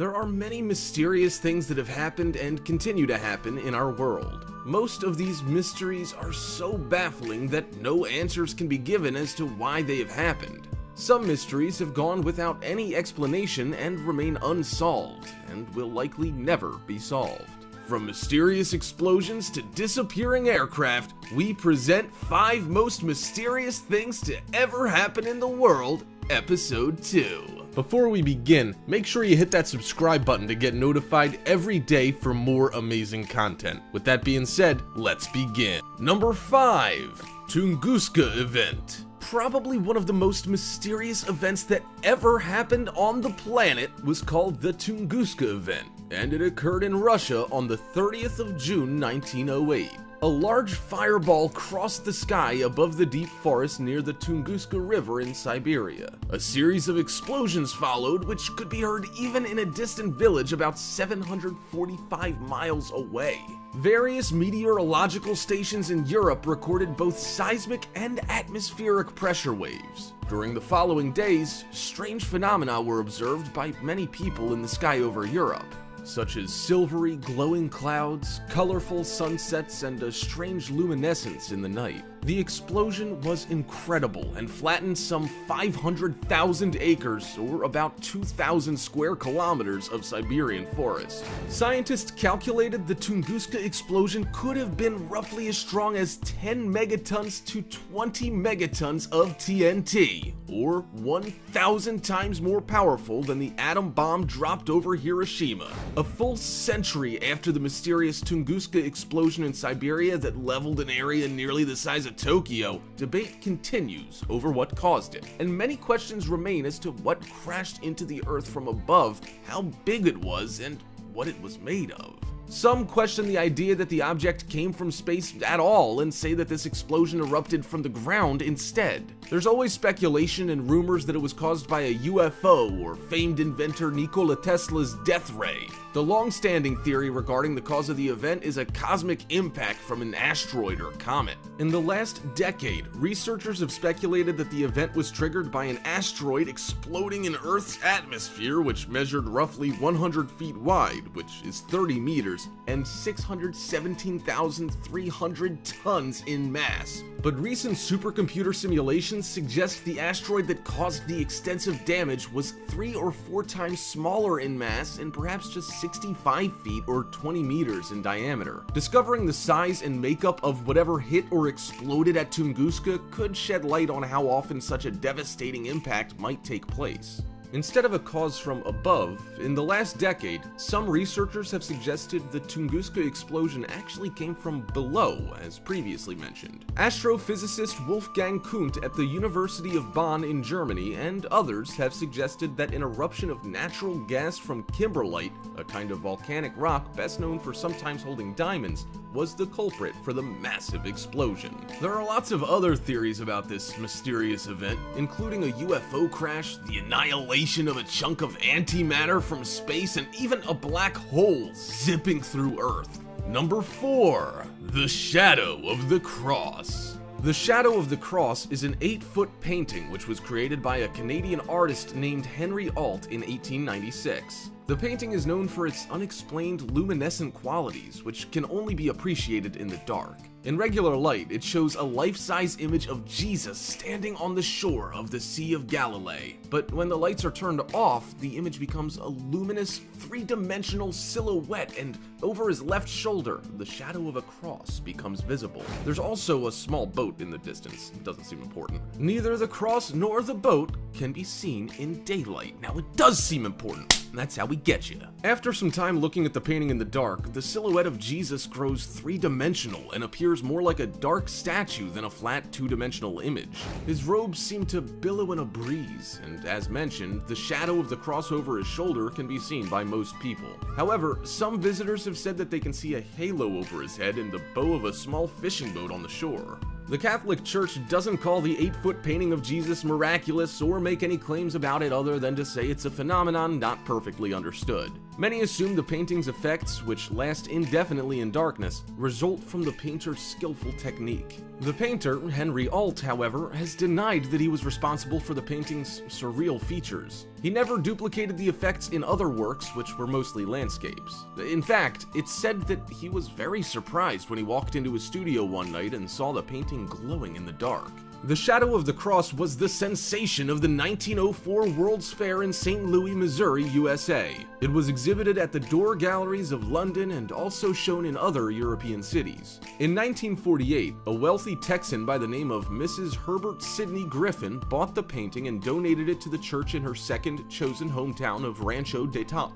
There are many mysterious things that have happened and continue to happen in our world. Most of these mysteries are so baffling that no answers can be given as to why they have happened. Some mysteries have gone without any explanation and remain unsolved, and will likely never be solved. From mysterious explosions to disappearing aircraft, we present 5 most mysterious things to ever happen in the world, Episode 2. Before we begin, make sure you hit that subscribe button to get notified every day for more amazing content. With that being said, let's begin. Number 5. Tunguska Event. Probably one of the most mysterious events that ever happened on the planet was called the Tunguska Event, and it occurred in Russia on the 30th of June 1908. A large fireball crossed the sky above the deep forest near the Tunguska River in Siberia. A series of explosions followed, which could be heard even in a distant village about 745 miles away. Various meteorological stations in Europe recorded both seismic and atmospheric pressure waves. During the following days, strange phenomena were observed by many people in the sky over Europe, such as silvery, glowing clouds, colorful sunsets, and a strange luminescence in the night. The explosion was incredible and flattened some 500,000 acres, or about 2,000 square kilometers of Siberian forest. Scientists calculated the Tunguska explosion could have been roughly as strong as 10 megatons to 20 megatons of TNT, or 1,000 times more powerful than the atom bomb dropped over Hiroshima. A full century after the mysterious Tunguska explosion in Siberia that leveled an area nearly the size of Tokyo, debate continues over what caused it, and many questions remain as to what crashed into the Earth from above, how big it was, and what it was made of. Some question the idea that the object came from space at all and say that this explosion erupted from the ground instead. There's always speculation and rumors that it was caused by a UFO or famed inventor Nikola Tesla's death ray. The long-standing theory regarding the cause of the event is a cosmic impact from an asteroid or comet. In the last decade, researchers have speculated that the event was triggered by an asteroid exploding in Earth's atmosphere, which measured roughly 100 feet wide, which is 30 meters, and 617,300 tons in mass. But recent supercomputer simulations suggest the asteroid that caused the extensive damage was 3 or 4 times smaller in mass and perhaps just 65 feet or 20 meters in diameter. Discovering the size and makeup of whatever hit or exploded at Tunguska could shed light on how often such a devastating impact might take place. Instead of a cause from above, in the last decade, some researchers have suggested the Tunguska explosion actually came from below, as previously mentioned. Astrophysicist Wolfgang Kundt at the University of Bonn in Germany and others have suggested that an eruption of natural gas from kimberlite, a kind of volcanic rock best known for sometimes holding diamonds, was the culprit for the massive explosion. There are lots of other theories about this mysterious event, including a UFO crash, the annihilation of a chunk of antimatter from space, and even a black hole zipping through Earth. Number 4. The Shadow of the Cross. The Shadow of the Cross is an 8-foot painting which was created by a Canadian artist named Henry Alt in 1896. The painting is known for its unexplained luminescent qualities, which can only be appreciated in the dark. In regular light, it shows a life-size image of Jesus standing on the shore of the Sea of Galilee. But when the lights are turned off, the image becomes a luminous, 3-dimensional silhouette, and over his left shoulder, the shadow of a cross becomes visible. There's also a small boat in the distance. It doesn't seem important. Neither the cross nor the boat can be seen in daylight. Now, it does seem important, and that's how we get you. After some time looking at the painting in the dark, the silhouette of Jesus grows 3-dimensional and appears more like a dark statue than a flat 2-dimensional image. His robes seem to billow in a breeze, and as mentioned, the shadow of the cross over his shoulder can be seen by most people. However, some visitors have said that they can see a halo over his head and the bow of a small fishing boat on the shore. The Catholic Church doesn't call the 8-foot painting of Jesus miraculous or make any claims about it other than to say it's a phenomenon not perfectly understood. Many assume the painting's effects, which last indefinitely in darkness, result from the painter's skillful technique. The painter, Henry Alt, however, has denied that he was responsible for the painting's surreal features. He never duplicated the effects in other works, which were mostly landscapes. In fact, it's said that he was very surprised when he walked into his studio one night and saw the painting glowing in the dark. The Shadow of the Cross was the sensation of the 1904 World's Fair in St. Louis, Missouri, USA. It was exhibited at the Door Galleries of London and also shown in other European cities. In 1948, a wealthy Texan by the name of Mrs. Herbert Sidney Griffin bought the painting and donated it to the church in her second chosen hometown of Rancho de Taos.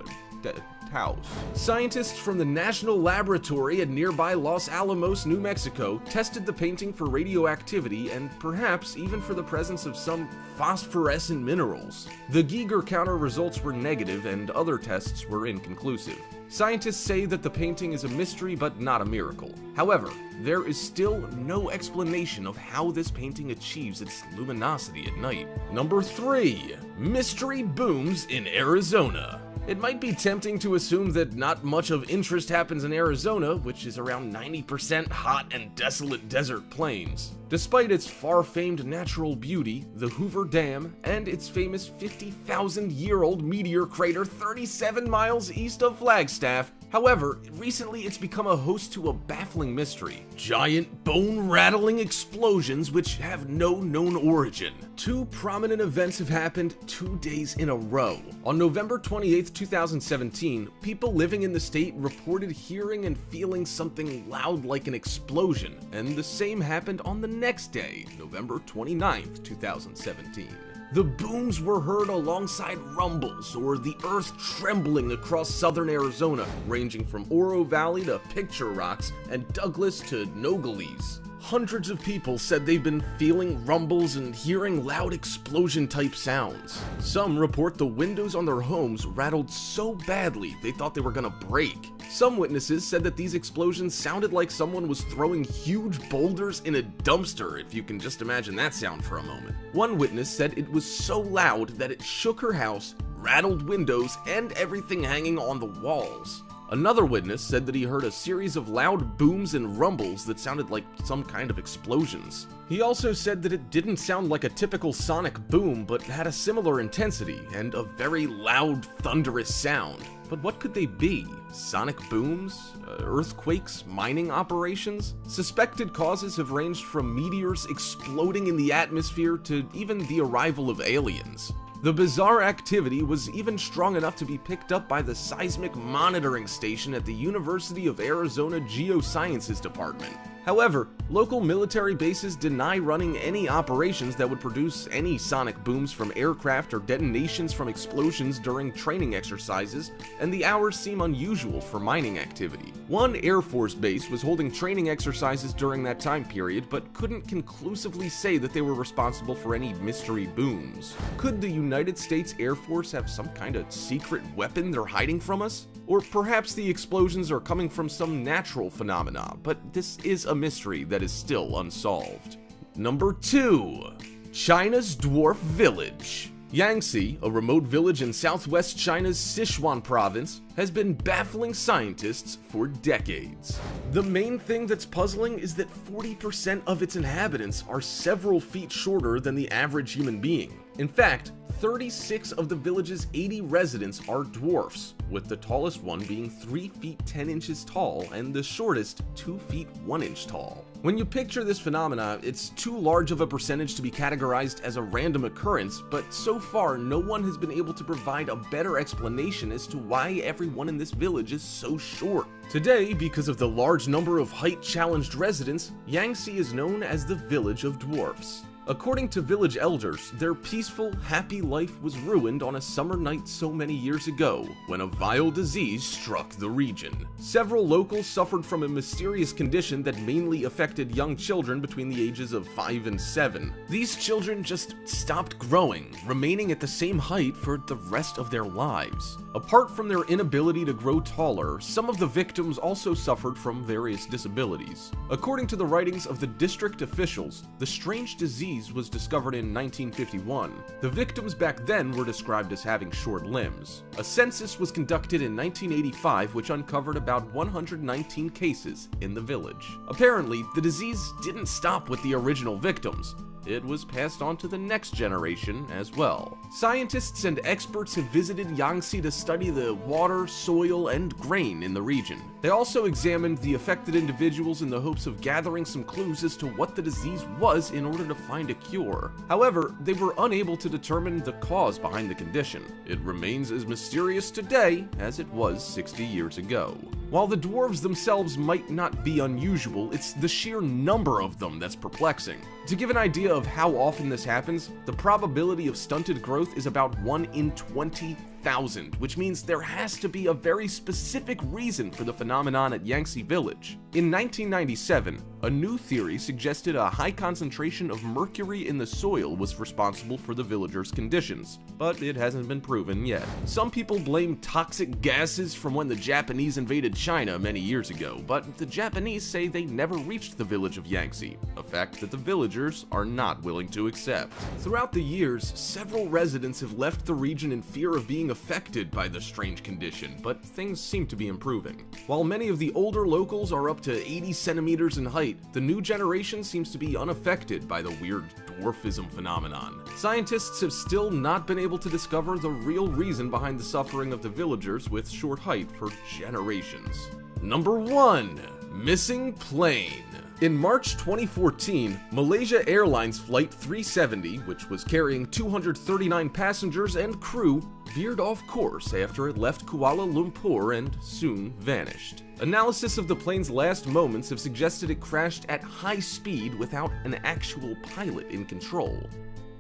Scientists from the National Laboratory at nearby Los Alamos, New Mexico, tested the painting for radioactivity and perhaps even for the presence of some phosphorescent minerals. The Geiger counter results were negative and other tests were inconclusive. Scientists say that the painting is a mystery but not a miracle. However, there is still no explanation of how this painting achieves its luminosity at night. Number 3. Mystery booms in Arizona. It might be tempting to assume that not much of interest happens in Arizona, which is around 90% hot and desolate desert plains. Despite its far-famed natural beauty, the Hoover Dam, and its famous 50,000-year-old meteor crater 37 miles east of Flagstaff, however, recently it's become a host to a baffling mystery. Giant, bone-rattling explosions which have no known origin. Two prominent events have happened 2 days in a row. On November 28, 2017, people living in the state reported hearing and feeling something loud like an explosion, and the same happened on the next day, November 29, 2017. The booms were heard alongside rumbles or the earth trembling across southern Arizona, ranging from Oro Valley to Picture Rocks and Douglas to Nogales. Hundreds of people said they've been feeling rumbles and hearing loud explosion-type sounds. Some report the windows on their homes rattled so badly they thought they were gonna break. Some witnesses said that these explosions sounded like someone was throwing huge boulders in a dumpster, if you can just imagine that sound for a moment. One witness said it was so loud that it shook her house, rattled windows, and everything hanging on the walls. Another witness said that he heard a series of loud booms and rumbles that sounded like some kind of explosions. He also said that it didn't sound like a typical sonic boom, but had a similar intensity and a very loud, thunderous sound. But what could they be? Sonic booms? Earthquakes? Mining operations? Suspected causes have ranged from meteors exploding in the atmosphere to even the arrival of aliens. The bizarre activity was even strong enough to be picked up by the Seismic Monitoring Station at the University of Arizona Geosciences Department. However, local military bases deny running any operations that would produce any sonic booms from aircraft or detonations from explosions during training exercises, and the hours seem unusual for mining activity. One Air Force base was holding training exercises during that time period, but couldn't conclusively say that they were responsible for any mystery booms. Could the United States Air Force have some kind of secret weapon they're hiding from us? Or perhaps the explosions are coming from some natural phenomena, but this is a mystery that is still unsolved. Number 2. China's Dwarf Village. Yangtze, a remote village in southwest China's Sichuan province, has been baffling scientists for decades. The main thing that's puzzling is that 40% of its inhabitants are several feet shorter than the average human being. In fact, 36 of the village's 80 residents are dwarfs, with the tallest one being 3 feet 10 inches tall and the shortest 2 feet 1 inch tall. When you picture this phenomena, it's too large of a percentage to be categorized as a random occurrence, but so far no one has been able to provide a better explanation as to why everyone in this village is so short. Today, because of the large number of height-challenged residents, Yangtze is known as the Village of Dwarfs. According to village elders, their peaceful, happy life was ruined on a summer night so many years ago, when a vile disease struck the region. Several locals suffered from a mysterious condition that mainly affected young children between the ages of 5 and 7. These children just stopped growing, remaining at the same height for the rest of their lives. Apart from their inability to grow taller, some of the victims also suffered from various disabilities. According to the writings of the district officials, the strange disease disease was discovered in 1951. The victims back then were described as having short limbs. A census was conducted in 1985, which uncovered about 119 cases in the village. Apparently, the disease didn't stop with the original victims. It was passed on to the next generation as well. Scientists and experts have visited Yangtze to study the water, soil, and grain in the region. They also examined the affected individuals in the hopes of gathering some clues as to what the disease was in order to find a cure. However, they were unable to determine the cause behind the condition. It remains as mysterious today as it was 60 years ago. While the dwarves themselves might not be unusual, it's the sheer number of them that's perplexing. To give an idea of how often this happens, the probability of stunted growth is about 1 in 20,000, which means there has to be a very specific reason for the phenomenon at Yangtze Village. In 1997, a new theory suggested a high concentration of mercury in the soil was responsible for the villagers' conditions, but it hasn't been proven yet. Some people blame toxic gases from when the Japanese invaded China many years ago, but the Japanese say they never reached the village of Yangtze, a fact that the villagers are not willing to accept. Throughout the years, several residents have left the region in fear of being affected by the strange condition, but things seem to be improving. While many of the older locals are up to 80 centimeters in height, the new generation seems to be unaffected by the weird dwarfism phenomenon. Scientists have still not been able to discover the real reason behind the suffering of the villagers with short height for generations. Number 1. Missing plane. In March 2014, Malaysia Airlines Flight 370, which was carrying 239 passengers and crew, veered off course after it left Kuala Lumpur and soon vanished. Analysis of the plane's last moments have suggested it crashed at high speed without an actual pilot in control.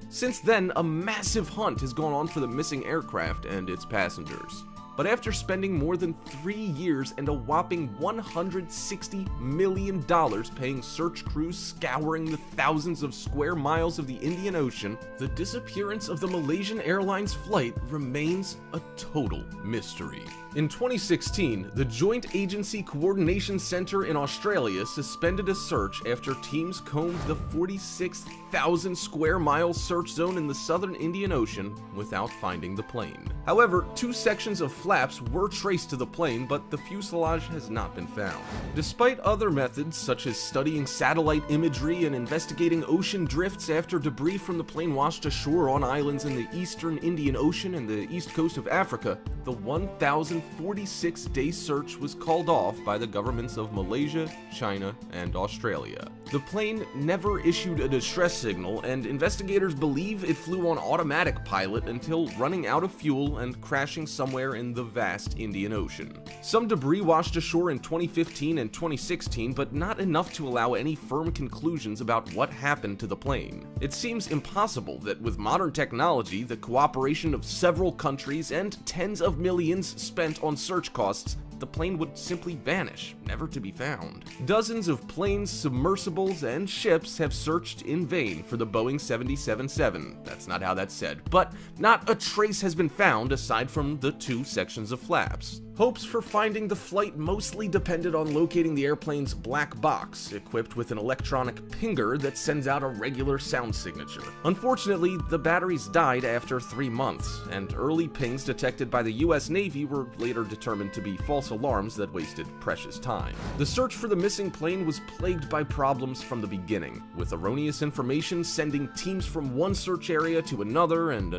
Since then, a massive hunt has gone on for the missing aircraft and its passengers. But after spending more than 3 years and a whopping $160 million paying search crews scouring the thousands of square miles of the Indian Ocean, the disappearance of the Malaysian Airlines flight remains a total mystery. In 2016, the Joint Agency Coordination Center in Australia suspended a search after teams combed the 46,000 square mile search zone in the southern Indian Ocean without finding the plane. However, 2 sections of flaps were traced to the plane, but the fuselage has not been found. Despite other methods such as studying satellite imagery and investigating ocean drifts after debris from the plane washed ashore on islands in the eastern Indian Ocean and the east coast of Africa, the 1,046-day search was called off by the governments of Malaysia, China, and Australia. The plane never issued a distress signal, and investigators believe it flew on automatic pilot until running out of fuel and crashing somewhere in the vast Indian Ocean. Some debris washed ashore in 2015 and 2016, but not enough to allow any firm conclusions about what happened to the plane. It seems impossible that with modern technology, the cooperation of several countries, and tens of millions spent on search costs, the plane would simply vanish, never to be found. Dozens of planes, submersibles, and ships have searched in vain for the Boeing 777. That's not how that's said, but not a trace has been found aside from the 2 sections of flaps. Hopes for finding the flight mostly depended on locating the airplane's black box, equipped with an electronic pinger that sends out a regular sound signature. Unfortunately, the batteries died after 3 months, and early pings detected by the US Navy were later determined to be false alarms that wasted precious time. The search for the missing plane was plagued by problems from the beginning, with erroneous information sending teams from one search area to another and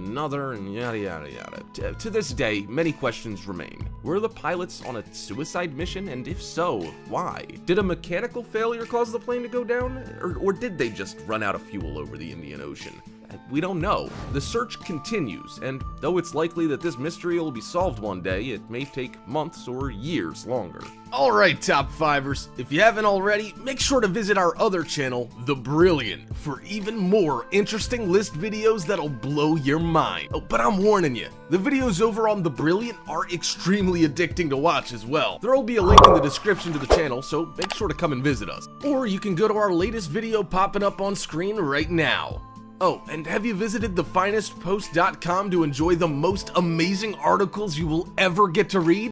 yada yada yada. To this day, many questions remain. Were the pilots on a suicide mission, and if so, why? Did a mechanical failure cause the plane to go down, or did they just run out of fuel over the Indian Ocean? We don't know. The search continues, and though it's likely that this mystery will be solved one day, it may take months or years longer. Alright, Top 5ers, if you haven't already, make sure to visit our other channel, The Brilliant, for even more interesting list videos that'll blow your mind. Oh, but I'm warning you, the videos over on The Brilliant are extremely addicting to watch as well. There'll be a link in the description to the channel, so make sure to come and visit us. Or you can go to our latest video popping up on screen right now. Oh, and have you visited thefinestpost.com to enjoy the most amazing articles you will ever get to read?